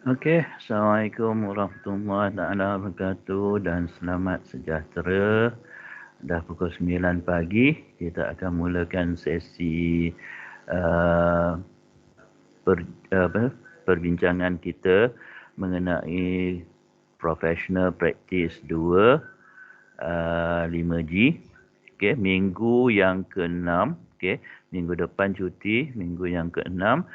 Okey, Assalamualaikum warahmatullahi taala wabarakatuh dan selamat sejahtera. Dah pukul 9 pagi, kita akan mulakan sesi uh, perbincangan kita mengenai Professional Practice 2 5G. Okey, minggu yang ke-6, okey, minggu depan cuti, minggu yang ke-6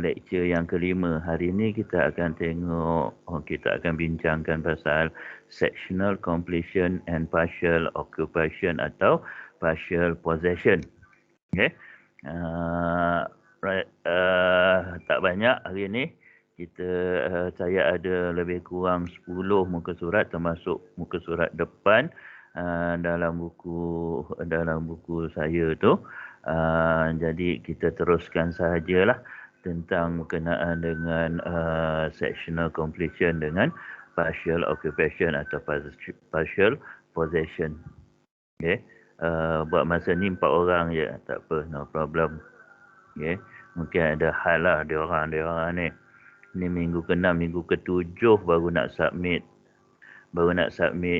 lecture yang kelima. Hari ini kita akan tengok, kita akan bincangkan pasal sectional completion and partial occupation atau partial possession. Okay. Tak banyak hari ini. Saya ada lebih kurang 10 muka surat termasuk muka surat depan dalam buku saya tu. Jadi kita teruskan sahajalah. tentang berkenaan dengan sectional completion dengan partial occupation atau partial possession. Okay. Buat masa ni 4 orang je, tak apa, no problem. Okay. Mungkin ada hal lah diorang ni. Ni minggu ke-6, minggu ke-7 baru nak submit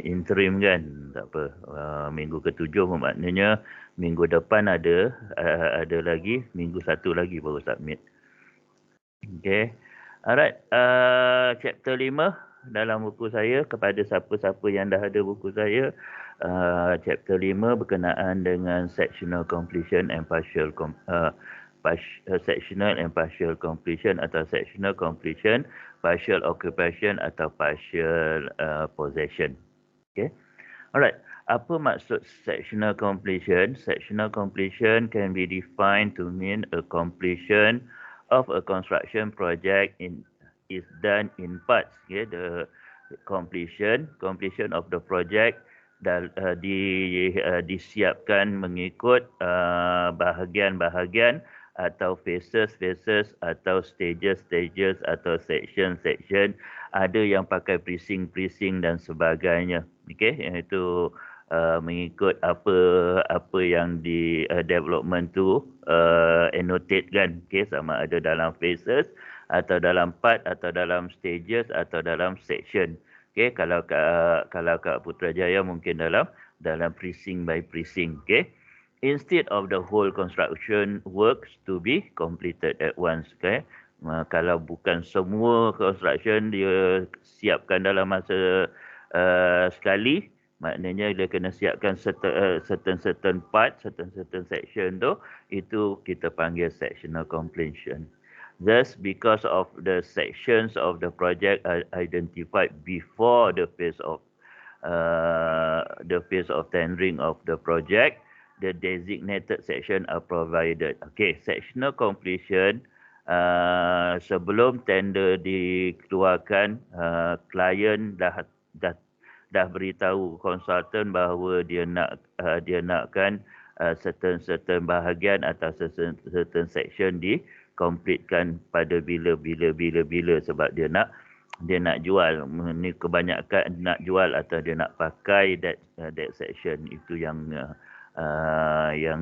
interim kan. Tak apa. Minggu ke-7 maknanya minggu depan ada lagi, minggu 1 lagi baru submit. Okay. Alright, chapter 5 dalam buku saya, kepada siapa-siapa yang dah ada buku saya, chapter 5 berkenaan dengan sectional completion and sectional and partial completion atau sectional completion, partial occupation atau partial possession. Okay. Alright, apa maksud sectional completion? Sectional completion can be defined to mean a completion of a construction project is done in parts. Okay, the completion of the project disiapkan mengikut bahagian-bahagian atau phases atau stages atau section. Ada yang pakai precinct dan sebagainya. Okay, iaitu mengikut apa yang di development tu annotate kan, okay, sama ada dalam phases atau dalam part atau dalam stages atau dalam section. Okay, kalau Kak Putrajaya mungkin dalam precinct by precinct. Okay, instead of the whole construction works to be completed at once. Okay, kalau bukan semua construction dia siapkan dalam masa sekali, maknanya dia kena siapkan certain part, certain section tu, itu kita panggil sectional completion. Thus, because of the sections of the project are identified before the phase of tendering of the project, the designated section are provided. Okay, sectional completion sebelum tender dikeluarkan, klien dah beritahu konsultan bahawa dia nakkan certain bahagian atau certain section completekan pada bila sebab dia nak jual. Ni kebanyakan nak jual atau dia nak pakai that section, itu yang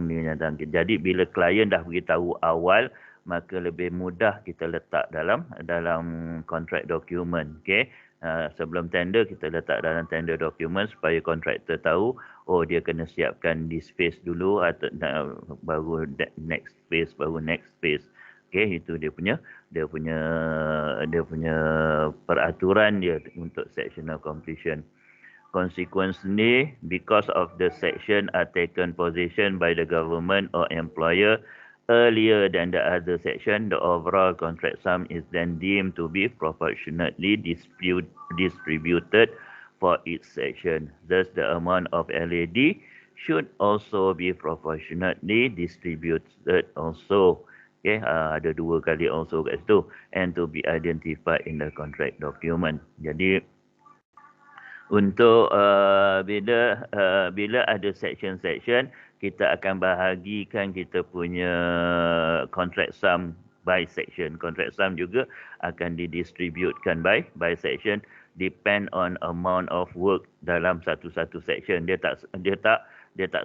ni datang. Jadi bila klien dah beritahu awal, maka lebih mudah kita letak dalam contract document. Okay, sebelum tender kita letak dalam tender document supaya kontraktor tahu, oh dia kena siapkan this phase dulu atau baru next phase. Okay, itu dia punya peraturan dia untuk sectional completion. Consequently, because of the section are taken possession by the government or employer earlier than the other section, the overall contract sum is then deemed to be proportionately distributed for each section. Thus, the amount of LAD should also be proportionately distributed also. Okay, ada 2 kali also kat situ, and to be identified in the contract document. Jadi untuk bila ada section, kita akan bahagikan kita punya contract sum by section. Contract sum juga akan didistributkan by section, depend on amount of work dalam satu-satu section. Dia tak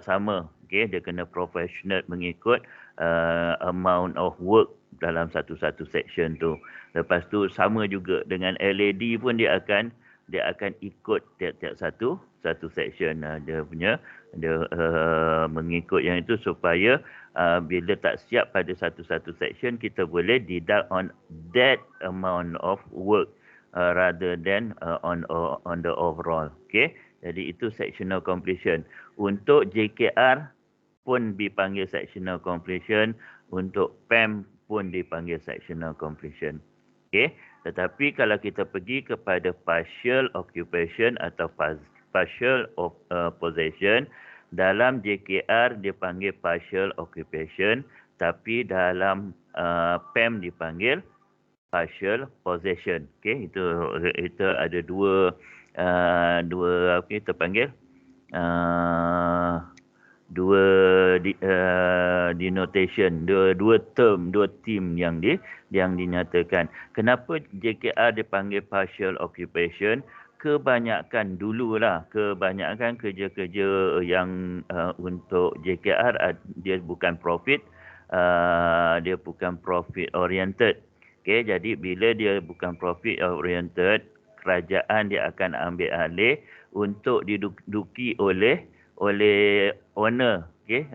sama. Okay, dia kena proportionate mengikut amount of work dalam satu-satu section tu. Lepas tu sama juga dengan LAD pun dia akan ikut tiap-tiap satu section. Dia mengikut yang itu supaya bila tak siap pada satu-satu section, kita boleh deduct on that amount of work rather than on the overall. Okay, jadi itu sectional completion. Untuk JKR pun dipanggil sectional completion, untuk PEM pun dipanggil sectional completion. Okay, tetapi kalau kita pergi kepada partial occupation atau partial possession, dalam JKR dipanggil partial occupation, tapi dalam PEM dipanggil partial possession. Okay, itu ada dua apa kita panggil denotation, dua term, dua team yang dinyatakan. Kenapa JKR dipanggil partial occupation? Kebanyakan kerja-kerja yang untuk JKR dia bukan profit, dia bukan profit oriented. Okey, jadi bila dia bukan profit oriented, kerajaan dia akan ambil alih untuk diduduki oleh owner. Okey,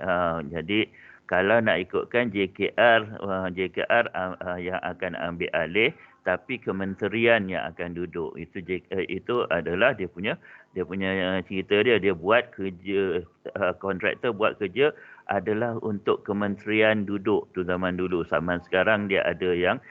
jadi kalau nak ikutkan JKR yang akan ambil alih, tapi kementerian yang akan duduk. Itu adalah dia punya cerita dia buat kerja, kontraktor buat kerja adalah untuk kementerian duduk tu zaman dulu. Zaman sekarang dia ada yang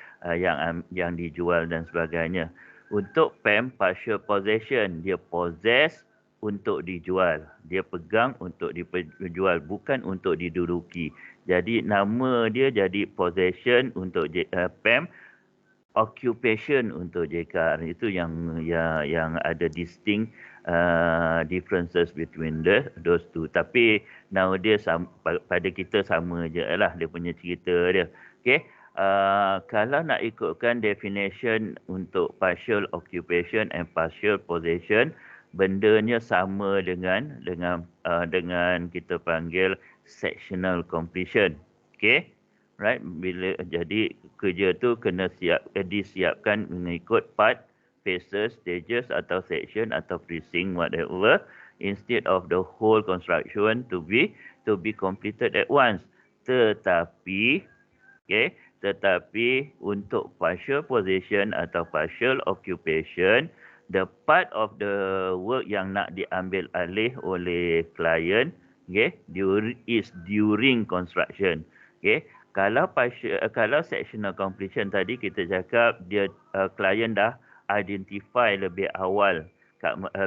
dijual dan sebagainya. Untuk PEM, partial possession, dia possess untuk dijual. Dia pegang untuk dijual, bukan untuk diduduki. Jadi nama dia jadi possession untuk PEM, occupation untuk JKR. Itu yang ada distinct differences between those two. Tapi nowadays pada kita sama je lah dia punya cerita dia. Okay. Kalau nak ikutkan definition untuk partial occupation and partial possession, bendanya sama dengan kita panggil sectional completion. Okay. Right, jadi kerja tu kena disiapkan mengikut part, phases, stages atau section atau precinct whatever, instead of the whole construction to be completed at once. Tetapi untuk partial possession atau partial occupation, the part of the work yang nak diambil alih oleh klien, is during construction. Kalau sectional completion tadi kita cakap dia klien dah identify lebih awal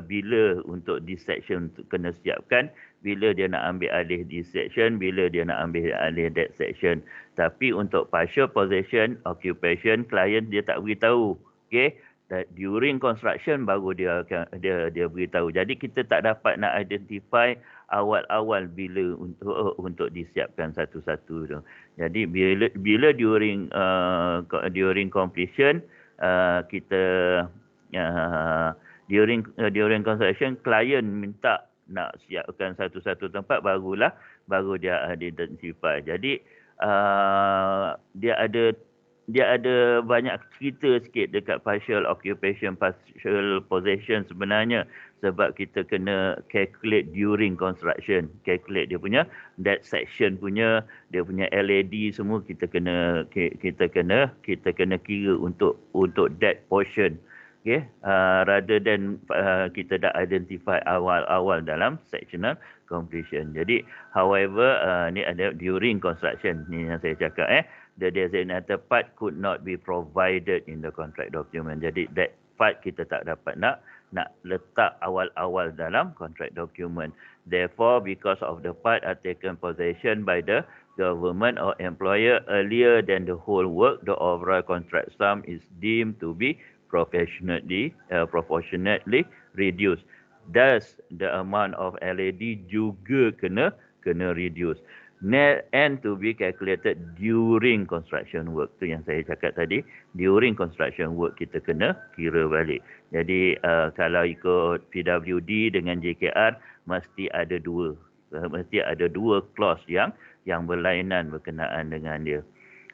bila untuk this section kena siapkan, bila dia nak ambil alih this section, bila dia nak ambil alih that section. Tapi untuk partial possession, occupation, klien dia tak beritahu. During construction baru dia beritahu. Jadi kita tak dapat nak identify awal-awal bila untuk disiapkan satu-satu tu. Jadi bila during completion, kita during construction, klien minta nak siapkan satu-satu tempat, baru dia identify. Jadi dia ada banyak cerita sikit dekat partial occupation, partial possession sebenarnya, sebab kita kena calculate during construction, calculate dia punya that section punya, dia punya LED semua kita kena kira untuk that portion. Rather than kita dah identify awal-awal dalam sectional completion. Jadi, however, ni ada during construction, ni yang saya cakap. The designated part could not be provided in the contract document. Jadi, that part kita tak dapat nak letak awal-awal dalam contract document. Therefore, because of the part are taken possession by the government or employer earlier than the whole work, the overall contract sum is deemed to be proportionately reduced. Thus, the amount of LED juga kena reduce. And to be calculated during construction work. Tu yang saya cakap tadi. During construction work kita kena kira balik. Jadi kalau ikut PWD dengan JKR mesti ada dua clause yang berlainan berkenaan dengan dia.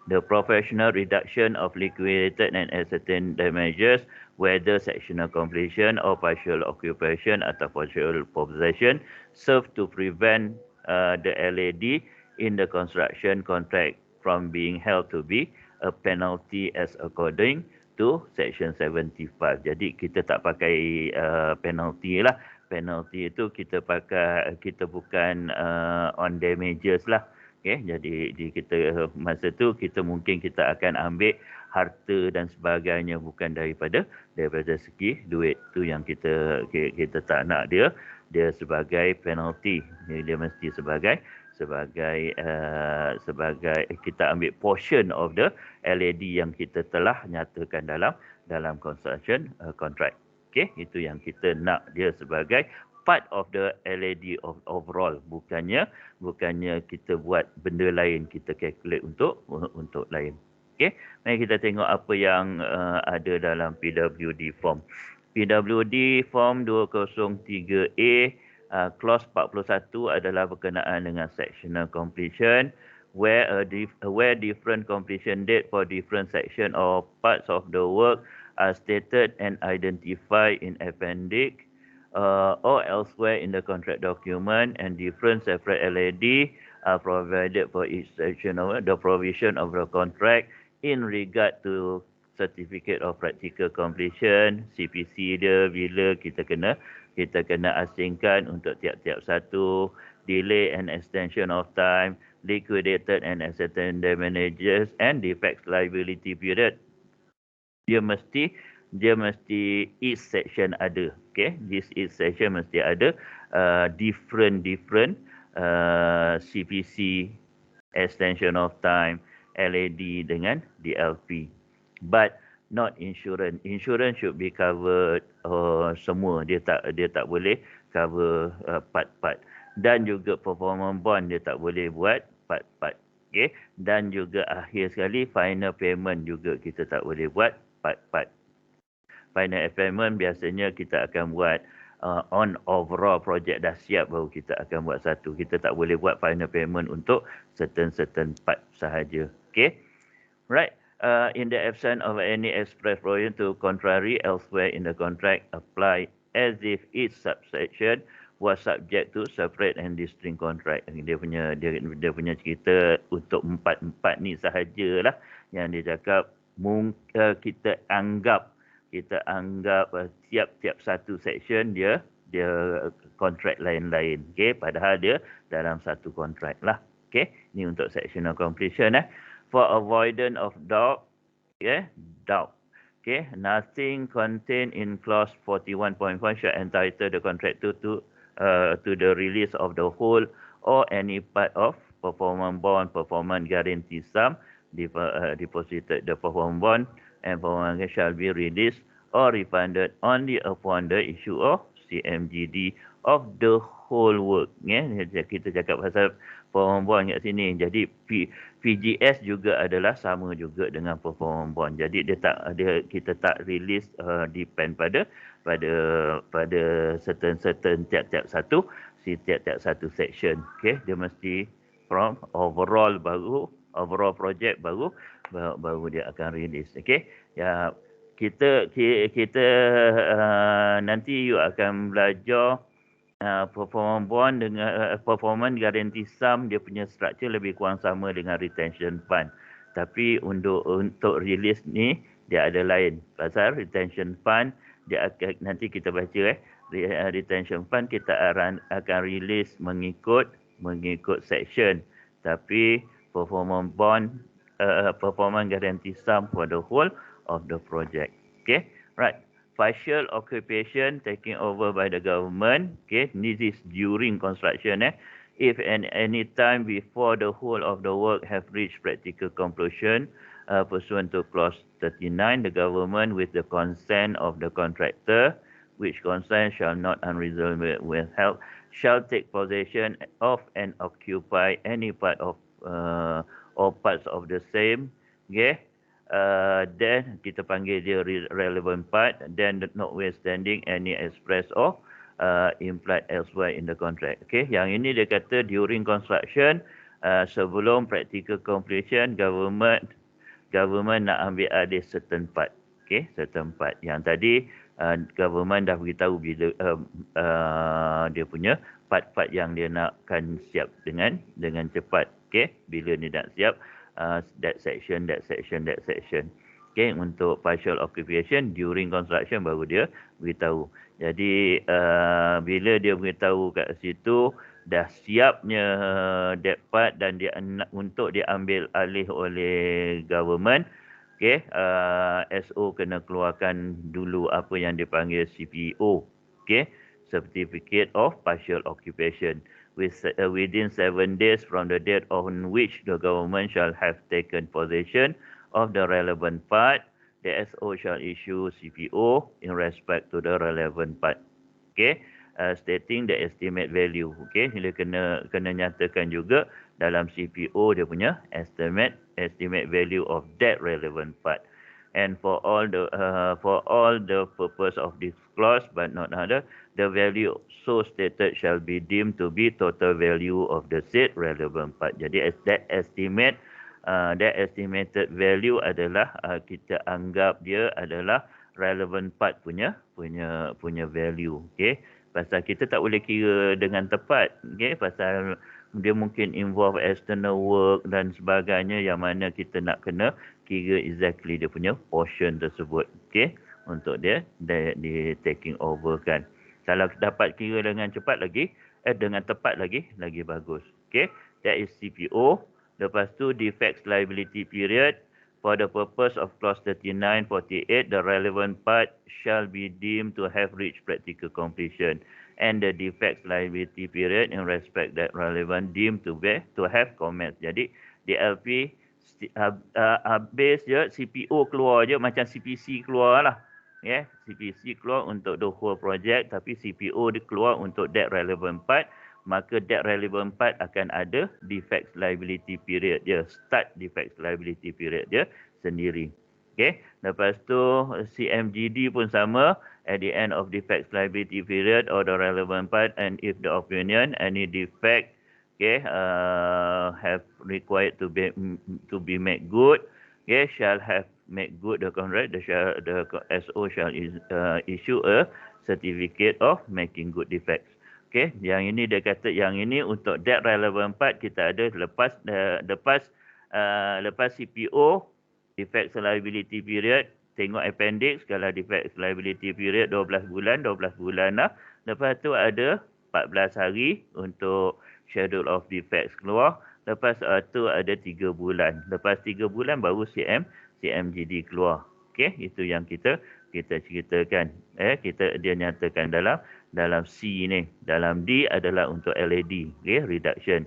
The professional reduction of liquidated and ascertained damages, whether sectional completion or partial occupation atau partial possession, serve to prevent the LED in the construction contract from being held to be a penalty as according to Section 75. Jadi kita tak pakai penalty lah. Penalty itu kita bukan on damages lah. Jadi kita masa tu mungkin kita akan ambil harta dan sebagainya, bukan daripada segi duit. Tu yang kita tak nak dia sebagai penalty. Dia mesti sebagai kita ambil portion of the LED yang kita telah nyatakan dalam construction contract. Itu yang kita nak dia sebagai part of the LAD of overall, bukannya kita buat benda lain, kita calculate untuk lain. Okey, mari kita tengok apa yang ada dalam PWD form. PWD form 203A clause 41 adalah berkenaan dengan sectional completion where different completion date for different section or parts of the work are stated and identified in appendix or elsewhere in the contract document, and different separate LAD are provided for each section of the provision of the contract in regard to certificate of practical completion, CPC dia bila kita kena asingkan untuk tiap-tiap satu, delay and extension of time, liquidated and accepted damages and defects liability period. Dia mesti each section ada. Okay, each section mesti ada different CPC, extension of time, LAD dengan DLP. But not insurance. Insurance should be covered semua. Dia tak boleh cover part-part. Dan juga performance bond dia tak boleh buat part-part. Okay, dan juga akhir sekali final payment juga kita tak boleh buat part-part. Final payment biasanya kita akan buat on overall project dah siap baru kita akan buat satu. Kita tak boleh buat final payment untuk certain part sahaja. Okay. Right. In the absence of any express provision to contrary elsewhere in the contract, apply as if each subsection was subject to separate and distinct contract. Dia punya cerita untuk empat ni sahajalah yang dia cakap kita anggap tiap-tiap satu section dia kontrak lain-lain. Okay, padahal dia dalam satu kontrak lah. Okay, ni untuk sectional completion. For avoidance of doubt, okay, nothing contained in clause 41.1 shall entitle the contractor to the release of the whole or any part of performance bond, performance guarantee sum deposited. The performance bond and performance shall be released or refunded only upon the issue of CMGD of the whole work. Kita cakap pasal performance bond kat sini. Jadi PGS juga adalah sama juga dengan performance bond. Jadi kita tak release depend pada certain tiap-tiap satu section. Okay, dia mesti from overall project baru dia akan release. Okay, ya kita nanti you akan belajar performance bond dengan performance guarantee sum, dia punya structure lebih kurang sama dengan retention fund. Tapi untuk release ni dia ada lain. Pasal retention fund dia akan, nanti kita baca retention fund kita akan release mengikut section. Tapi performance bond performance guarantee sum for the whole of the project. Okay, right. Partial occupation taking over by the government. Okay, this is during construction. If any time before the whole of the work have reached practical conclusion, pursuant to clause 39, the government, with the consent of the contractor, which consent shall not unreasonably withheld, shall take possession of and occupy any part of or parts of the same. Okay. Then kita panggil dia relevant part, then notwithstanding any express or implied elsewhere in the contract. Okay, yang ini dia kata during construction, sebelum practical completion, government nak ambil alih certain part. Okay, certain part. Yang tadi government dah beritahu bila dia punya part-part yang dia nakkan siap dengan cepat. Okay, bila dia nak siap that section. Okay, untuk partial occupation during construction baru dia beritahu. Jadi bila dia beritahu kat situ dah siapnya that part dan dia untuk diambil alih oleh government. Okay, SO kena keluarkan dulu apa yang dipanggil CPO. Okay, Certificate of Partial Occupation. Within 7 days from the date on which the government shall have taken possession of the relevant part, the SO shall issue CPO in respect to the relevant part. Okay, stating the estimate value. Okay, dia kena nyatakan juga dalam CPO dia punya estimate value of that relevant part. And for all the purpose of this clause, but not other, the value so stated shall be deemed to be total value of the said relevant part. Jadi that estimated value adalah kita anggap dia adalah relevant part punya value. Okay, pasal kita tak boleh kira dengan tepat. Okay, pasal dia mungkin involve external work dan sebagainya yang mana kita nak kena kira exactly dia punya portion tersebut. Okay, untuk dia di taking over kan. Kalau dapat kira dengan cepat lagi, dengan tepat lagi bagus. Okay, that is CPO. Lepas tu defects liability period. For the purpose of clause 39, 48, the relevant part shall be deemed to have reached practical completion, and the defects liability period in respect that relevant deemed to have commenced. Jadi DLP habis je, CPO keluar je macam CPC keluar lah. Yeah, CPC keluar untuk the whole project, tapi CPO dia keluar untuk that relevant part. Maka that relevant part akan ada defects liability period dia, start defects liability period dia sendiri. Okay, lepas tu CMGD pun sama, at the end of defects liability period or the relevant part, and if the opinion any defect have required to be made good, shall have made good the contract, the SO shall issue a certificate of making good defects. Okay, yang ini dia kata yang ini untuk that relevant part kita ada lepas CPO defects liability period, tengok appendix, kalau defects liability period 12 bulan lah. Lepas tu ada 14 hari untuk schedule of defects keluar. Lepas tu ada 3 bulan. Lepas 3 bulan baru CMGD keluar. Okey, itu yang kita ceritakan. Dia nyatakan dalam C ni. Dalam D adalah untuk LED, okay, reduction.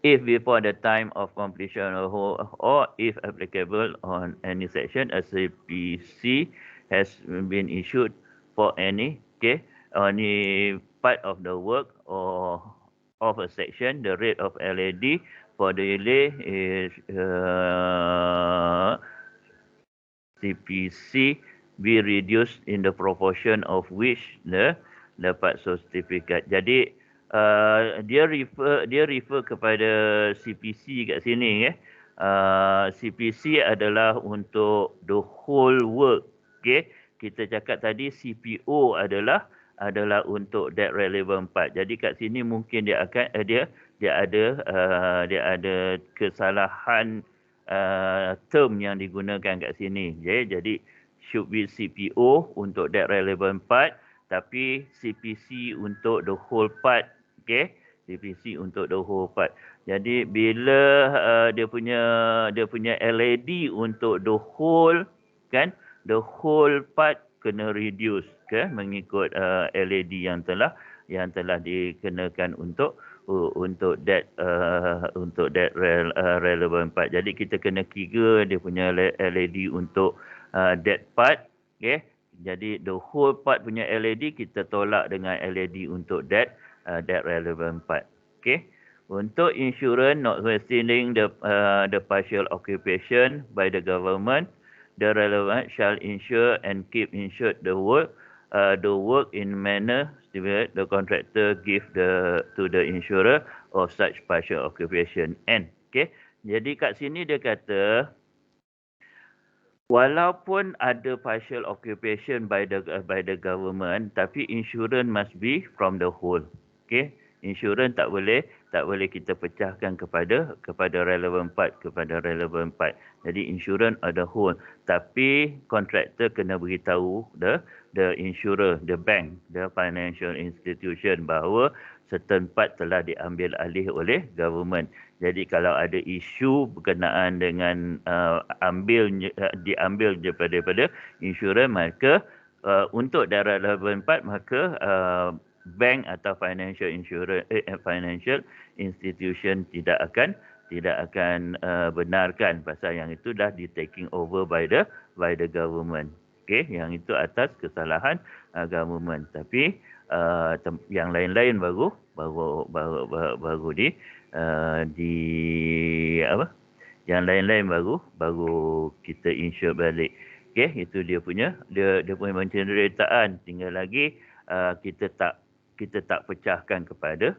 If before the time of completion or if applicable on any section, a CPC has been issued for any part of the work or of a section, the rate of LED for the delay is CPC be reduced in the proportion of which the dapat sertifikat. Jadi dia refer kepada CPC kat sini. CPC adalah untuk the whole work. Okay, kita cakap tadi CPO adalah untuk that relevant part. Jadi kat sini mungkin dia ada kesalahan term yang digunakan kat sini. Jadi should be CPO untuk that relevant part, tapi CPC untuk the whole part. Okay, CPC untuk the whole part. Jadi bila dia punya LED untuk the whole kan, the whole part kena reduce mengikut LED yang telah dikenakan untuk that relevant part. Jadi kita kena kira dia punya LED untuk that part. Okay, jadi the whole part punya LED kita tolak dengan LED untuk that relevant part. Okay, untuk insurance notwithstanding the partial occupation by the government, the relevant shall insure and keep insured the work in manner the contractor give to the insurer of such partial occupation. And okay, jadi kat sini dia kata walaupun ada partial occupation by the government, tapi insurance must be from the whole. Okay, insurans tak boleh kita pecahkan kepada relevant part. Jadi insurans ada whole, tapi kontraktor kena beritahu the insurer, the bank, the financial institution bahawa certain part telah diambil alih oleh government. Jadi kalau ada isu berkenaan dengan diambil daripada insurans, maka untuk the relevant part, maka bank atau financial institution tidak akan benarkan pasal yang itu dah di taking over by the government. Okey, yang itu atas kesalahan government. Tapi yang lain-lain baru di apa? Yang lain-lain baru kita insure balik. Okey, itu dia punya penceritaan. Tinggal lagi kita tak pecahkan kepada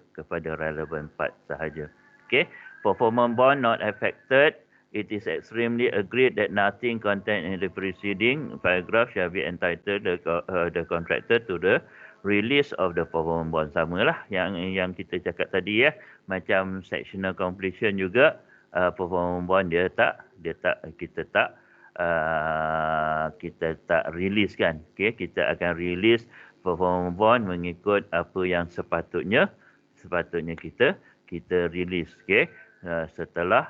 relevant part sahaja. Okey, performance bond not affected. It is extremely agreed that nothing contained in the preceding paragraph shall be entitled the contractor to the release of the performance bond. Samalah yang kita cakap tadi ya, macam sectional completion juga. Performance bond kita tak release kan. Okey, kita akan release performance bond mengikut apa yang sepatutnya kita release. Okey, setelah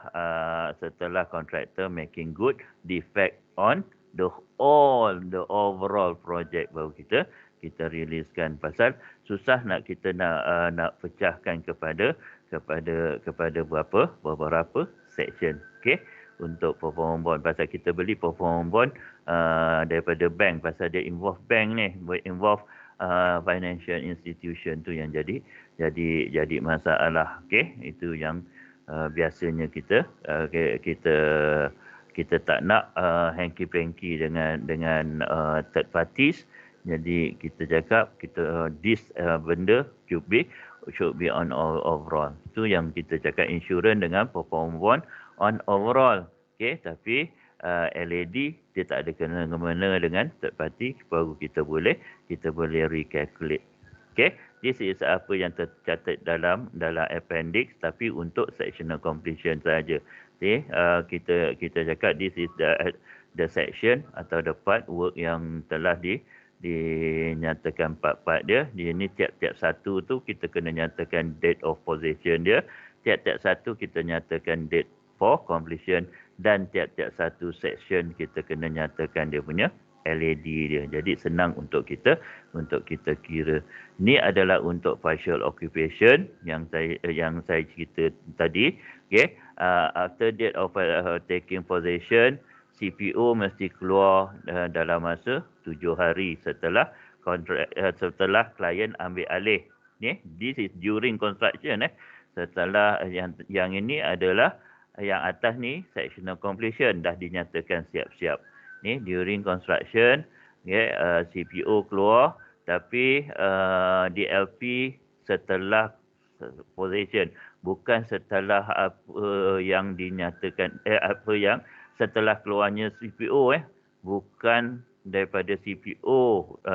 contractor making good defect on the overall project, baru kita releasekan. Pasal susah kita nak pecahkan kepada beberapa section. Okey, untuk performance bond. Pasal kita beli performance bond daripada bank, pasal dia involve bank ni, involve financial institution tu yang jadi masalah. Okey, itu yang biasanya kita tak nak hanky-panky dengan third parties. Jadi kita cakap this benda should be on overall. Itu yang kita cakap insurans dengan performance bond on overall. Okey, tapi LED dia tak ada kena-mengena dengan third party, baru kita boleh recalculate. Okey, this is apa yang tercatat dalam appendix, tapi untuk sectional completion saja. Okey, kita cakap this is the section atau the part work yang telah dinyatakan part-part dia. Dia ni tiap-tiap satu tu kita kena nyatakan date of possession dia. Tiap-tiap satu kita nyatakan date for completion, dan tiap-tiap satu section kita kena nyatakan dia punya LED dia. Jadi senang untuk kita kira. Ni adalah untuk partial occupation yang saya cerita tadi. Okay. After date of taking possession, CPO mesti keluar dalam masa 7 hari setelah klien ambil alih. This is during construction. Setelah yang ini adalah yang atas ni sectional completion, dah dinyatakan siap-siap. Ni during construction, CPO keluar, tapi DLP setelah possession, bukan setelah apa yang dinyatakan apa yang setelah keluarnya CPO, bukan daripada CPO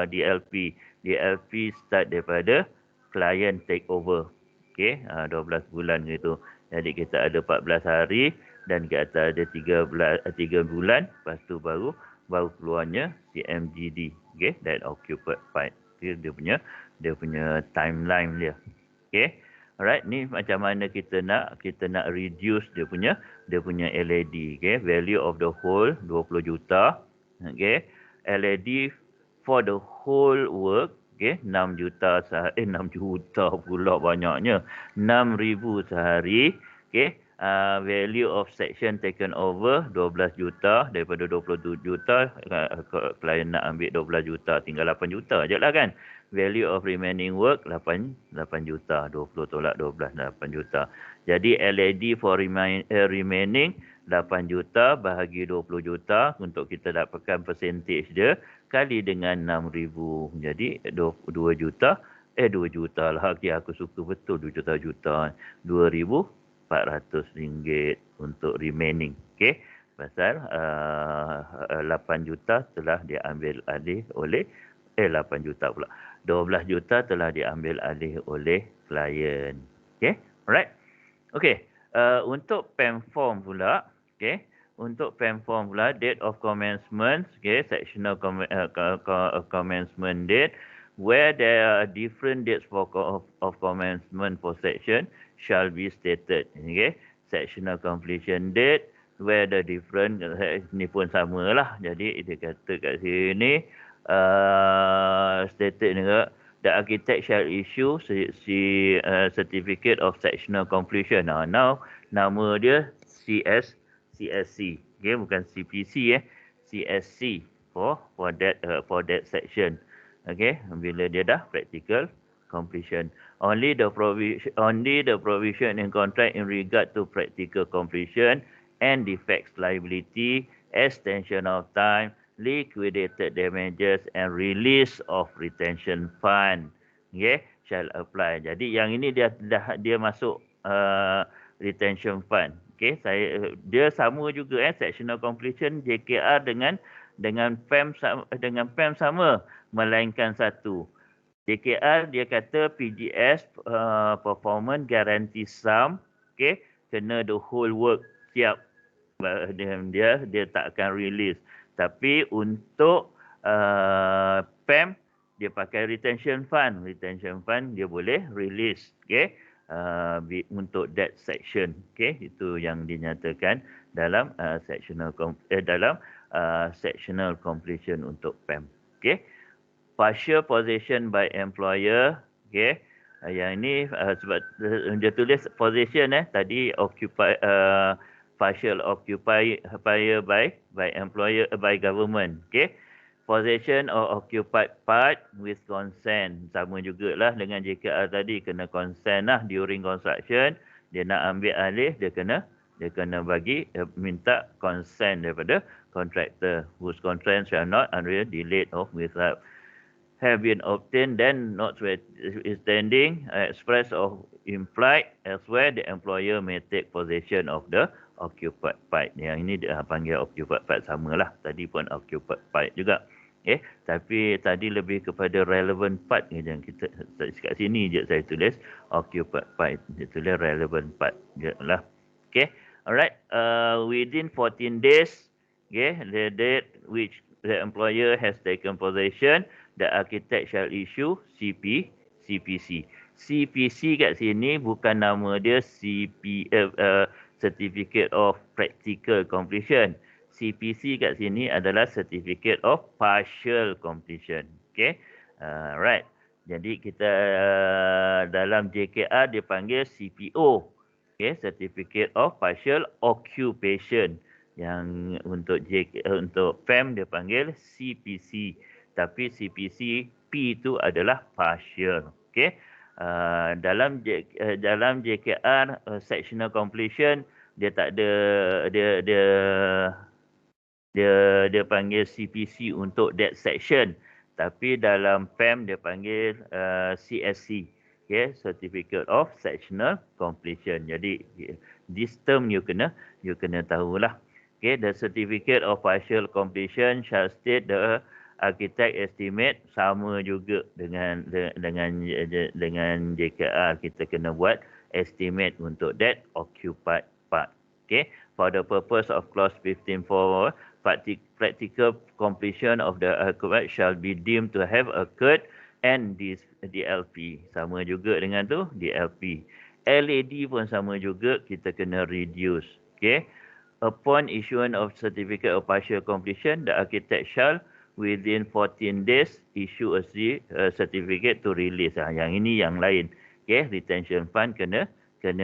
DLP. DLP start daripada client take over. Okey, 12 bulan gitu. Jadi kita ada 14 hari dan kita ada 3 bulan, lepas tu baru keluarnya CMGD. Okey, that occupied part. Dia punya timeline dia. Okey. Alright, ni macam mana kita nak reduce dia punya LED. Okey, value of the whole 20 juta. Okey. LED for the whole work, okey, 6 juta pula banyaknya. 6,000 sehari. Okey. Value of section taken over 12 juta. Daripada 20 juta, klien nak ambil 12 juta, tinggal 8 juta je lah kan. Value of remaining work 8 juta. 20 tolak 12, 8 juta. Jadi LED for remaining 8 juta bahagi 20 juta untuk kita dapatkan percentage dia, kali dengan 6,000. Jadi 2 juta. 2 juta lah. Okay, aku suka betul 2 juta. 2,400 ringgit untuk remaining. Okay. Pasal 8 juta telah diambil alih oleh 8 juta pula. 12 juta telah diambil alih oleh klien. Okay. Alright. Okay. Untuk PEM form pula. Okay. Untuk PEM form pula, date of commencement. Okay. Sectional commencement date. Where there are different dates of commencement for section shall be stated. Okay. Sectional completion date. Where the different, ni pun sama lah. Jadi dia kata kat sini, stated juga, the architect shall issue certificate of sectional completion. Now nama dia CSC. Okay, bukan CPC. CSC. for that section. Okay, bila dia dah practical completion. Only the provision in contract in regard to practical completion and defects liability, extension of time, liquidated damages and release of retention fund, okay, shall apply. Jadi yang ini dia masuk retention fund. Okay, dia sama juga sectional completion JKR dengan PEM sama, melainkan satu. JKR dia kata PGS performance guarantee sum, okay, kena the whole work siap, dia tak akan release. Tapi untuk PEM dia pakai retention fund dia boleh release, okay, untuk that section, okay, itu yang dinyatakan dalam sectional completion untuk PEM, okay. Partial possession by employer, okay. Yang ini sebab dia tulis possession tadi partial occupied by employer by government, okay. Possession or occupied part with consent, sama jugalah dengan JKR tadi, kena consent lah during construction. Dia nak ambil alih, dia kena minta consent daripada contractor, whose consent shall not unreal delayed or without have been obtained, then notwithstanding express or implied elsewhere, the employer may take possession of the occupied part. Yang ini dia panggil occupied part, samalah tadi pun occupied part juga. Okay, tapi tadi lebih kepada relevant part yang kita kat sini je saya tulis occupied part, dia tulis relevant part je lah. Okay, alright, within 14 days, okay, the date which the employer has taken possession, the architect shall issue CPC. CPC kat sini bukan nama dia Certificate of Practical Completion. CPC kat sini adalah Certificate of Partial Completion. Okay, right. Jadi kita dalam JKR dia panggil CPO. Okay, Certificate of Partial Occupation. Yang untuk PEM dia panggil CPC. Tapi CPC P itu adalah partial. Okay. Dalam JKR sectional completion dia tak ada dia panggil CPC untuk that section. Tapi dalam PEM dia panggil CSC. Okay, Certificate of Sectional Completion. Jadi this term you kena tahulah. Okay, the Certificate of Partial Completion shall state the architect estimate, sama juga dengan JKR, kita kena buat estimate untuk that occupied part. Okay, for the purpose of clause 15.4, practical completion of the occupied shall be deemed to have occurred and this DLP, sama juga dengan tu DLP. LAD pun sama juga, kita kena reduce. Okay, upon issuance of certificate of partial completion, the architect shall within 14 days issue a certificate to release. Yang ini yang lain. Okay, retention fund kena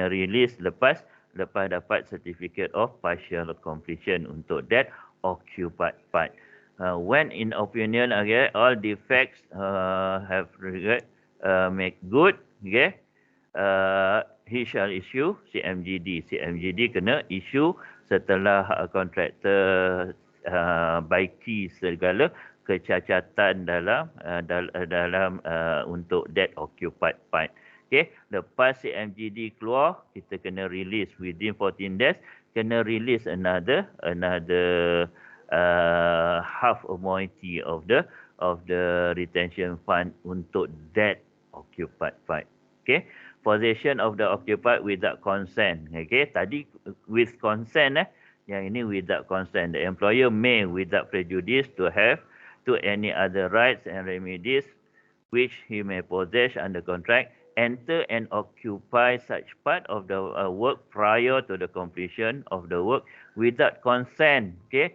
release lepas dapat certificate of partial completion untuk that occupied part. When in opinion, okay, all defects have make good, okay, he shall issue CMGD. CMGD kena issue setelah kontraktor baiki segala kecacatan dalam untuk that occupied part. Okay, lepas CMGD keluar, kita kena release within 14 days, kena release another half a moiety of the retention fund untuk that occupied part. Okay, possession of the occupied without consent. Okay, tadi with consent yang ini without consent. The employer may, without prejudice to any other rights and remedies which he may possess under contract, enter and occupy such part of the work prior to the completion of the work without consent, okay,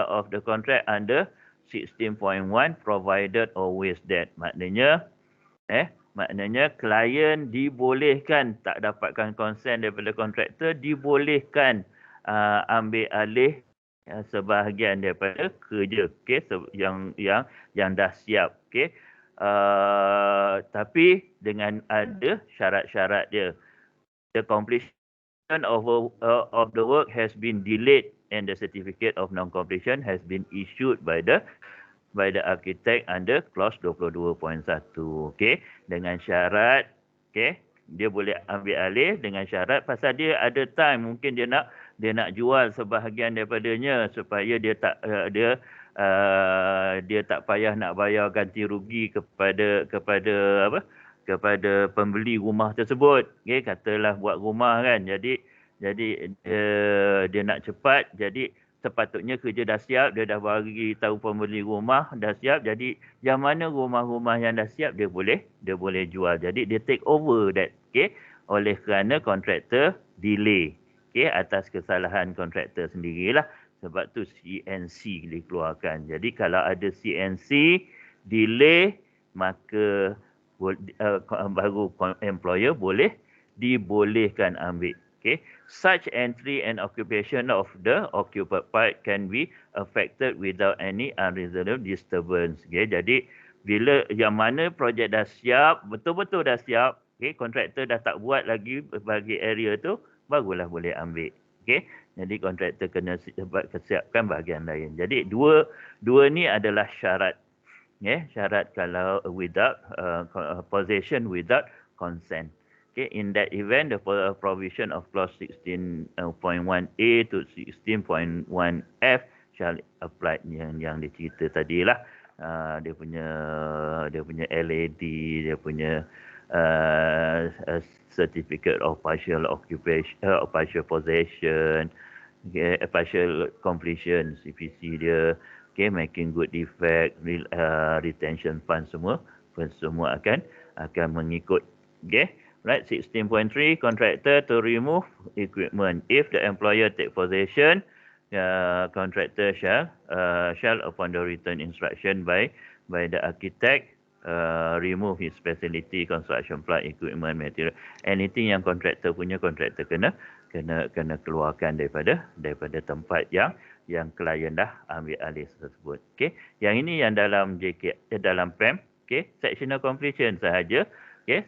of the contract under 16.1, provided always that. Maknanya klien dibolehkan, tak dapatkan consent daripada kontraktor, dibolehkan ambil alih sebahagian daripada kerja, okey, yang dah siap, okey. Tapi dengan ada syarat-syarat dia. The completion of the work has been delayed and the certificate of non-completion has been issued by the architect under clause 22.1. Okey, dengan syarat, okey, dia boleh ambil alih dengan syarat pasal dia ada time, mungkin dia nak jual sebahagian daripadanya supaya dia tak payah nak bayar ganti rugi kepada pembeli rumah tersebut. Okey, katalah buat rumah kan. Jadi dia nak cepat, jadi sepatutnya kerja dah siap, dia dah bagi tahu pembeli rumah dah siap, jadi yang mana rumah-rumah yang dah siap dia boleh jual. Jadi dia take over that, okey, oleh kerana kontraktor delay, okey, atas kesalahan kontraktor sendirilah. Sebab tu CNC dikeluarkan. Jadi kalau ada CNC delay, maka baru employer boleh dibolehkan ambil. Okay. Such entry and occupation of the occupied part can be affected without any unreasonable disturbance. Okay. Jadi bila yang mana projek dah siap, betul-betul dah siap, okay, kontraktor dah tak buat lagi bagi area tu, barulah boleh ambil. Okay. Jadi kontraktor kena kesiapkan bahagian lain. Jadi dua ni adalah syarat. Yeah, syarat kalau without possession without consent. Okay, in that event, the provision of clause 16.1a to 16.1f shall apply yang dicerita tadi lah. Dia punya LED, dia punya certificate of partial occupation, partial possession, okay, partial completion, CPC dia, okay, making good defect, retention fund semua akan mengikut. Okay. Right, 16.3, contractor to remove equipment. If the employer take possession, contractor shall upon the written instruction by the architect, remove his facility, construction plant, equipment, material. Anything yang contractor punya, contractor kena keluarkan daripada tempat yang klien dah ambil alih tersebut. Okay. Yang ini yang dalam dalam PEM, okay, sectional completion sahaja. Okay,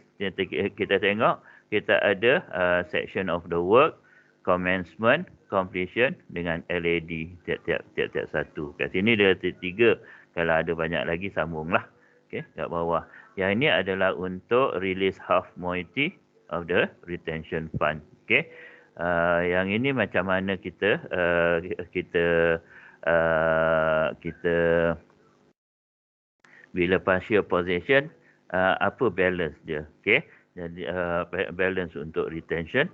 kita tengok, kita ada section of the work, commencement, completion dengan LED tiap-tiap satu. Kat sini dia tiga, kalau ada banyak lagi sambunglah. Okay, kat bawah. Yang ini adalah untuk release half moiety of the retention fund. Okay, yang ini macam mana kita bila partial possession, apa balance dia, okay? Jadi balance untuk retention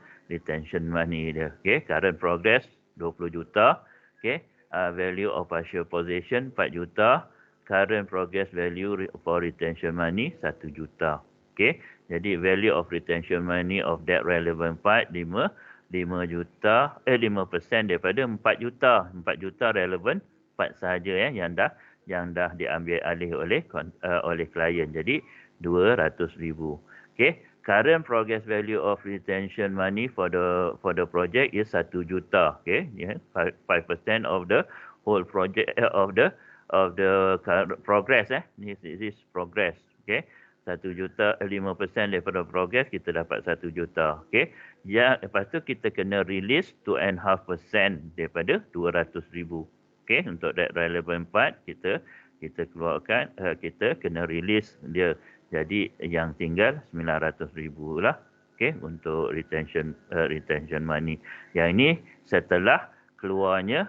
money dia, okay? Current progress 20 juta, okay? Value of partial possession 4 juta, current progress value for retention money 1 juta, okay? Jadi value of retention money of that relevant part 5 juta, 5% daripada 4 juta. 4 juta relevant part sahaja yang dah diambil alih oleh klien. Jadi 200,000. Okay. Current progress value of retention money for the project is 1 juta. Okay. Yeah. 5% of the whole project of the progress. This is progress. Okay. 1 juta, 5% daripada progress kita dapat 1 juta. Okay. Ya, lepas tu kita kena release 2.5% daripada 200,000. Okay. Untuk that relevant part kita keluarkan, kita kena release dia. Jadi yang tinggal 900,000 lah, okay, untuk retention money. Yang ini setelah keluarnya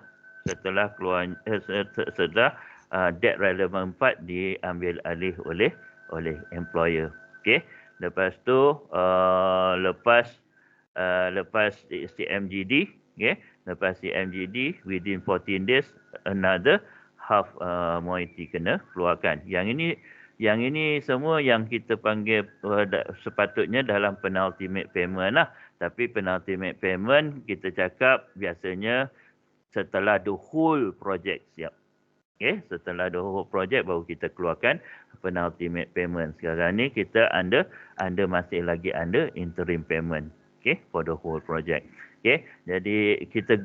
that relevant part diambil alih oleh employer. Okay. Lepas tu lepas CMGD, okay, lepas CMGD within 14 days another half moiety kena keluarkan. Yang ini semua yang kita panggil sepatutnya dalam penultimate payment lah. Tapi penultimate payment kita cakap biasanya setelah the whole project siap. Okay, setelah the whole project baru kita keluarkan penultimate payment. Sekarang ni kita masih lagi under interim payment. Okay, for the whole project. Okay, jadi kita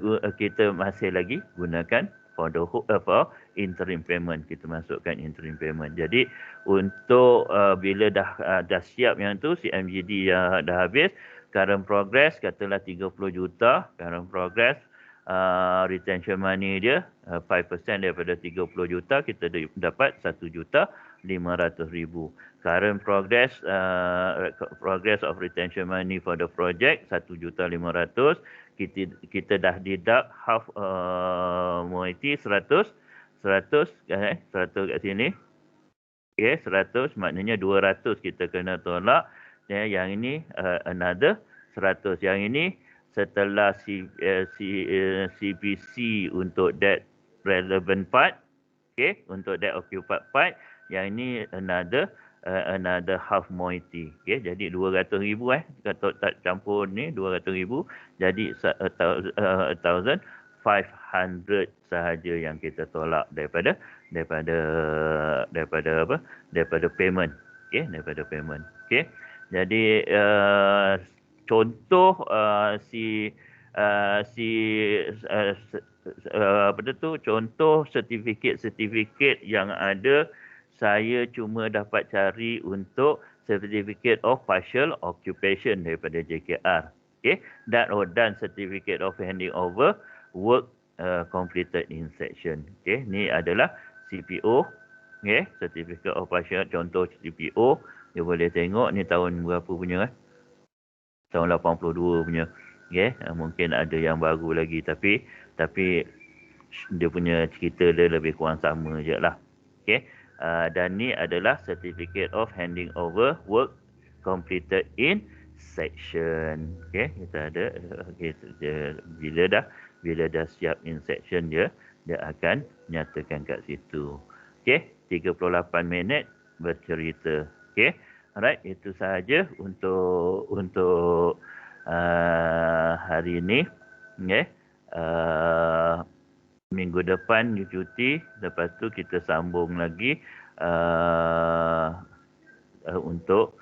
masih lagi gunakan for the whole, for interim payment. Kita masukkan interim payment. Jadi untuk bila dah siap yang tu, CMGD dah habis, current progress katalah 30 juta, current progress retention money dia 5% daripada 30 juta, kita dapat 1,500,000. Current progress progress of retention money for the project 1,500,000. Kita dah deduct half moiety 100 kat sini. Okey, 100 maknanya 200 kita kena tolak. Yang ini another 100. Yang ini setelah CPC untuk that relevant part, okey, untuk that occupied part, yang ini another half moiety. Okey, jadi 200,000 kalau tak campur ni 200,000, jadi 1,500 sahaja yang kita tolak daripada payment. Okey, daripada payment. Okey. Jadi contoh contoh sertifikat yang ada, saya cuma dapat cari untuk certificate of partial occupation daripada JKR. Okay, dan certificate of handing over work completed in section. Okay, ni adalah CPO. Okay, certificate of partial, contoh CPO. Dia boleh tengok ni tahun berapa punya tahun 82 punya. Okay, mungkin ada yang baru lagi, tapi dia punya cerita dia lebih kurang sama je lah. Okay. Dan ni adalah certificate of handing over work completed in section. Okay, kita ada bila dah siap in section dia akan nyatakan kat situ. Okay, 38 minit bercerita. Okay, alright, itu sahaja untuk hari ini. Okay. Minggu depan cuti, lepas tu kita sambung lagi untuk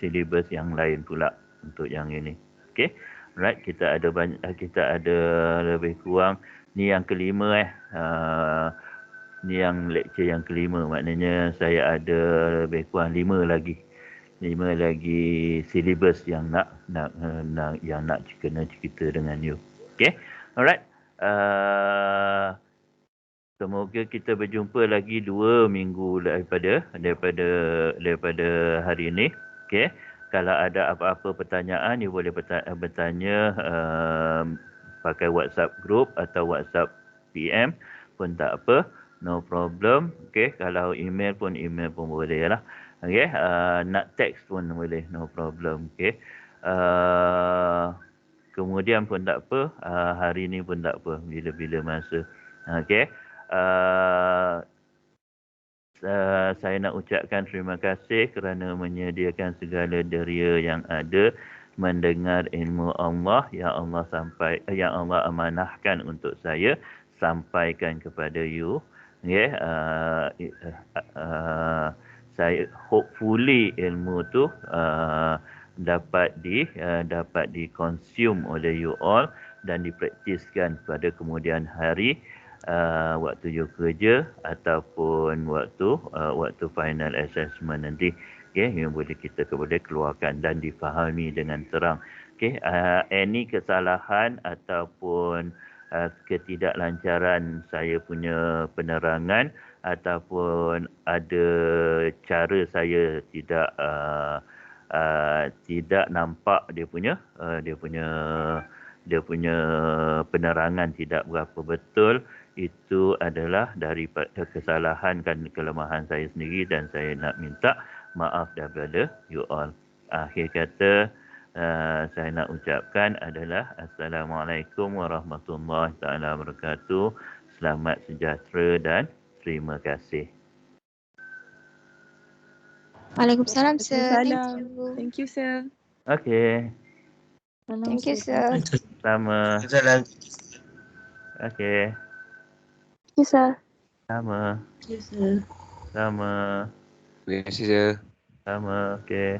silibus yang lain pula untuk yang ini. Okey. Right, kita ada lebih kurang ni yang kelima ni yang lecture yang kelima, maknanya saya ada lebih kurang 5 lagi silibus yang nak kena cerita dengan you. Okay, alright. Semoga kita berjumpa lagi 2 minggu daripada hari ini. Okay, kalau ada apa-apa pertanyaan, you boleh bertanya pakai WhatsApp group atau WhatsApp PM pun tak apa, no problem. Okay, kalau email pun boleh lah. Okay, nak teks pun boleh, no problem. Okay. Kemudian pun tak apa, hari ni pun tak apa, bila-bila masa. Okay. Saya nak ucapkan terima kasih kerana menyediakan segala deria yang ada, mendengar ilmu Allah yang Allah amanahkan untuk saya sampaikan kepada you. Okay. Saya hopefully ilmu tu dapat di-consume oleh you all dan dipraktiskan pada kemudian hari waktu you kerja ataupun waktu final assessment nanti. Okay, yang kita boleh keluarkan dan difahami dengan terang. Okay, any kesalahan ataupun ketidaklancaran saya punya penerangan ataupun ada cara saya tidak nampak dia punya penerangan tidak berapa betul, itu adalah daripada kesalahan dan kelemahan saya sendiri dan saya nak minta maaf daripada you all. Akhir kata saya nak ucapkan adalah Assalamualaikum warahmatullahi taala wabarakatuh. Selamat sejahtera dan terima kasih. Waalaikumsalam, sir. Thank you, sir. Okay. Thank you, sir. Sama. Okay. Thank you, sir. Sama. Yes, sir. Sama. Terima kasih, sir. Sama. Okay.